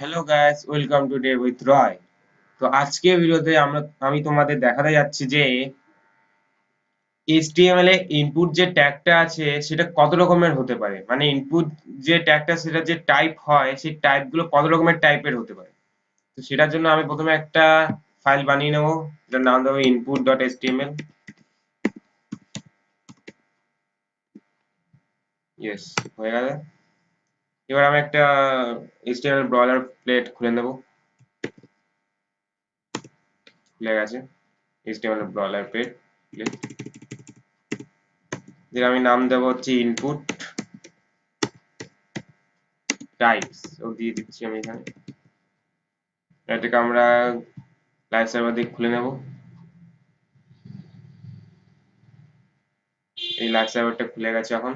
Hello guys, welcome to day with Roy. তো আজকের ভিডিওতে আমি তোমাদের দেখাতে যাচ্ছি যে HTML এ ইনপুট যে ট্যাগটা আছে সেটা কত রকমের হতে পারে, মানে ইনপুট যে ট্যাগটা সেটা যে টাইপ হয় সেই টাইপ গুলো কত রকমের টাইপের হতে পারে। তো সেটার জন্য আমি প্রথমে একটা ফাইল বানিয়ে নেবো, যেটার নাম দেবো input.html। ইয়েস, হয়ে গেল। এবার আমি একটা HTML ব্রলার প্লেট খুলে নেবো। খুলে গেছে HTML ব্রলার প্লেট। যেটা আমি নাম দেবো হচ্ছে ইনপুট টাইপস ও দিয়ে দিচ্ছি আমি এখানে। এটাকে আমরা লাইভ সার্ভার দিয়ে খুলে নেব। এই লাইভ সার্ভারটা খুলে গেছে। এখন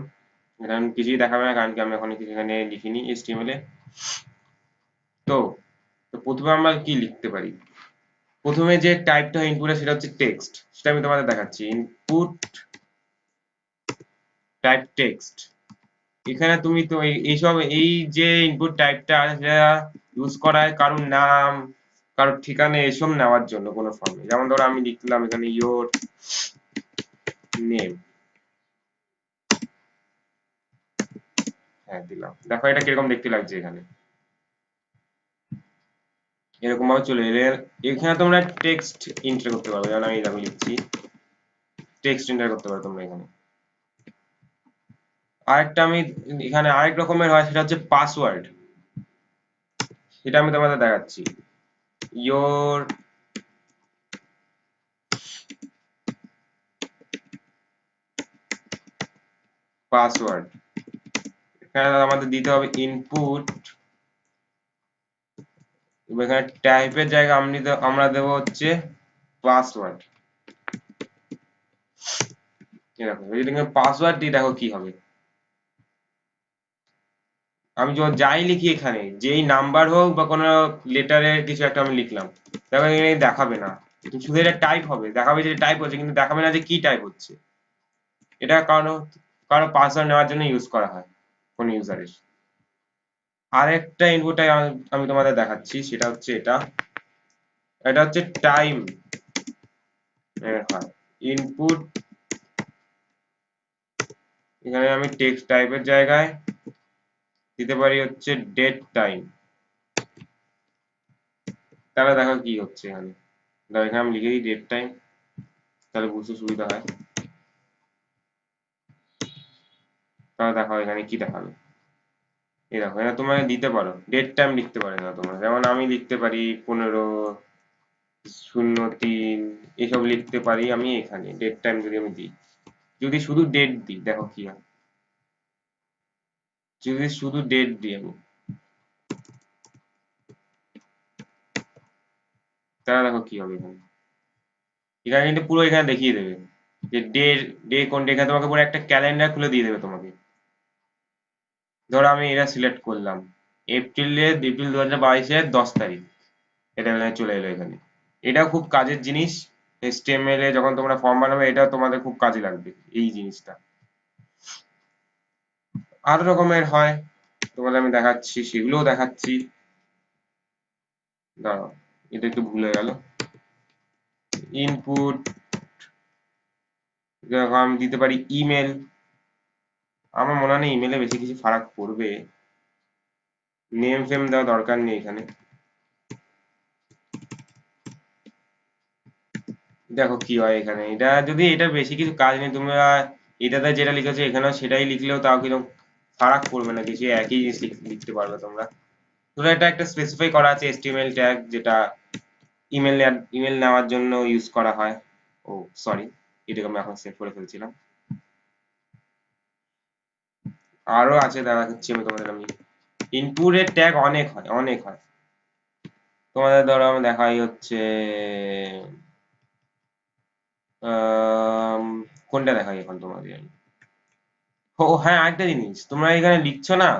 এখানে কিছুই দেখাবে না, কারণ কি আমি এখন কিছু এখানে লিখিনি HTML এ। তো তো প্রথমে আমরা কি লিখতে পারি? প্রথমে যে টাইপটা হয় ইনপুটে সেটা হচ্ছে টেক্সট। সেটা আমি তোমাদের দেখাচ্ছি। Input type text. এখানে তুমি তো এইসব এই যে ইনপুট টাইপটা আছে সেটা ইউজ করা হয় কারোর নাম, কারোর ঠিকানা এসব নেওয়ার জন্য কোনো ফর্মে। যেমন ধরো আমি লিখলাম এখানে ইয়োর নেম। হ্যাঁ, দিলাম। দেখো এটা কিরকম দেখতে লাগছে এখানে। এরকম ভাবে চলে এলে এখানে তোমরা টেক্সট এন্টার করতে পারবে। যেমন আমি দেখো লিখছি, টেক্সট এন্টার করতে পারো তোমরা এখানে। আরেকটা আমি এখানে আরেক রকমের হয়, সেটা হচ্ছে পাসওয়ার্ড। সেটা আমি তোমাদের দেখাচ্ছি। Your password. এখানে আমাদের দিতে হবে ইনপুট। এখানে টাইপের জায়গায় আমরা দেবো হচ্ছে পাসওয়ার্ড। দেখো যদি পাসওয়ার্ড দিই দেখো কি হবে। আমি যাই লিখি এখানে, যেই নাম্বার হোক বা কোনো লেটারের কিছু একটা আমি লিখলাম, দেখো এখানে দেখাবে না। শুধু এটা টাইপ হবে, দেখাবে যে টাইপ হচ্ছে, কিন্তু দেখাবে না যে কি টাইপ হচ্ছে। এটা কারো পাসওয়ার্ড নেওয়ার জন্য ইউজ করা হয় কোন ইউজারের। আরেকটা ইনপুট আমি তোমাদের দেখাচ্ছি, সেটা হচ্ছে এটা। এটা হচ্ছে টাইম হয় ইনপুট। এখানে আমি টেক্সট টাইপের জায়গায় দিতে পারি হচ্ছে ডেট টাইম। তাহলে দেখো কি হচ্ছে এখানে। দেখো এখানে আমি লিখে দিই ডেট টাইম, তাহলে বুঝতে সুবিধা হয়। তাহলে দেখো এখানে কি দেখাবে। এই দেখো এটা তোমরা দিতে পারো, ডেট টাইম লিখতে পারে না তোমরা। যেমন আমি লিখতে পারি 15/03 এসব লিখতে পারি আমি এখানে। ডেট টাইম যদি আমি দিই, যদি শুধু ডেট দিই দেখো কি হয়। যদি শুধু ডেট দিই আমি, তাহলে দেখো কি হবে এখানে। এখানে কিন্তু পুরো এখানে দেখিয়ে দেবে যে ডে ডে কোনটা। এখানে তোমাকে পুরো একটা ক্যালেন্ডার খুলে দিয়ে দেবে তোমাকে। ধরো আমি এটা সিলেক্ট করলাম, এপ্রিল 2022-এর 10 তারিখ। এটা এখানে চলে এলো এখানে। এটা খুব কাজের জিনিস। HTML এ যখন তোমরা ফর্ম বানাবে এটা তোমাদের খুব কাজে লাগবে এই জিনিসটা। আরো রকমের হয়, তোমাদের আমি দেখাচ্ছি, সেগুলোও দেখাচ্ছি। দাঁড়াও, এটা একটু ভুলে গেল। ইনপুট আমি দিতে পারি ইমেল। আমার মনে হয় না ইমেলে বেশি কিছু ফারাক পড়বে। নেম ফেম দেওয়া দরকার নেই এখানে। দেখো কি হয় এখানে। এটা বেশি কিছু কাজ নেই, তোমরা এটাতে যেটা লিখেছো এখানেও সেটাই লিখলেও তাও কিন্তু ফারাক পড়বে না কিছু, একই জিনিস লিখতে পারবে তোমরা। ধরো এটা একটা স্পেসিফাই করা আছে HTML ট্যাগ, যেটা ইমেল নেওয়ার জন্য ইউজ করা হয়। ও সরি, এটাকে আমি এখন সেভ করে ফেলছিলাম। আরো আছে, দেখাচ্ছি আমি তোমাদের। আমি ইনপুটের ট্যাগ অনেক হয়, অনেক হয়। তোমাদের ধরো আমি দেখাই হচ্ছে কোনটা দেখাই এখন তোমাদের আমি। ও হ্যাঁ, আরেকটা জিনিস তোমরা এখানে লিখছো না,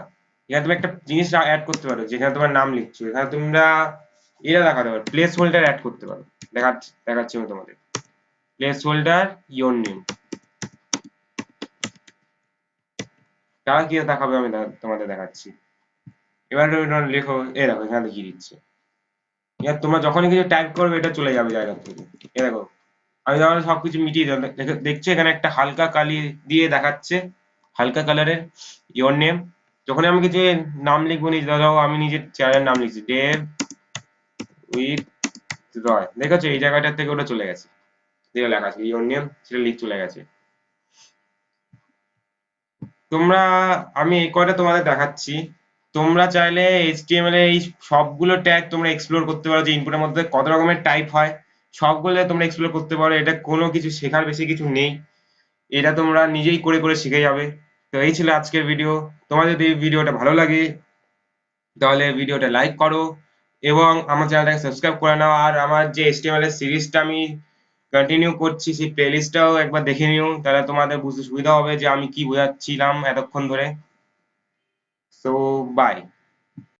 এখানে তুমি একটা জিনিস অ্যাড করতে পারো। যেখানে তোমার নাম লিখছো এখানে তোমরা এটা দেখাতে পারো, প্লেস হোল্ডার অ্যাড করতে পারো। দেখাচ্ছি আমি তোমাদের। Place holder your name. তারা কি দেখাবে আমি তোমাদের দেখাচ্ছি। এবার লেখো, এই দেখো এখানে দেখিয়ে দিচ্ছে। এবার তোমরা যখনই কিছু টাইপ করবে এটা চলে যাবে জায়গা থেকে। এই দেখো আমি তাহলে সবকিছু মিটিয়ে দিলাম। দেখছো এখানে একটা হালকা কালি দিয়ে দেখাচ্ছে, হালকা কালারের ইওর নেম। যখন আমি কিছু নাম লিখবো, ধরো আমি নিজের চ্যানেলের নাম লিখছি ডেভ উইথ রয়, দেখেছো এই জায়গাটা থেকে ওটা চলে গেছে, যেটা লেখা আছে ইওর নেম সেটা চলে গেছে। তোমরা, আমি এই কয়টা তোমাদের দেখাচ্ছি, তোমরা চাইলে এইচটিএমএল এর এই সবগুলো ট্যাগ তোমরা এক্সপ্লোর করতে পারো, যে ইনপুটের মধ্যে কত রকমের টাইপ হয় সবগুলো তোমরা এক্সপ্লোর করতে পারো। এটা কোনো কিছু শেখার বেশি কিছু নেই, এটা তোমরা নিজেই করে করে শিখে যাবে। তো এই ছিল আজকের ভিডিও। তোমার যদি এই ভিডিওটা ভালো লাগে তাহলে ভিডিওটা লাইক করো এবং আমার চ্যানেলটাকে সাবস্ক্রাইব করে নাও। আর আমার যে এইচটিএমএল এর সিরিজটা আমি কন্টিনিউ করছি সেই প্লেলিস্টটাও একবার দেখে নিও, তাহলে তোমাদের বুঝতে সুবিধা হবে যে আমি কি বোঝাচ্ছিলাম এতক্ষণ ধরে। So by.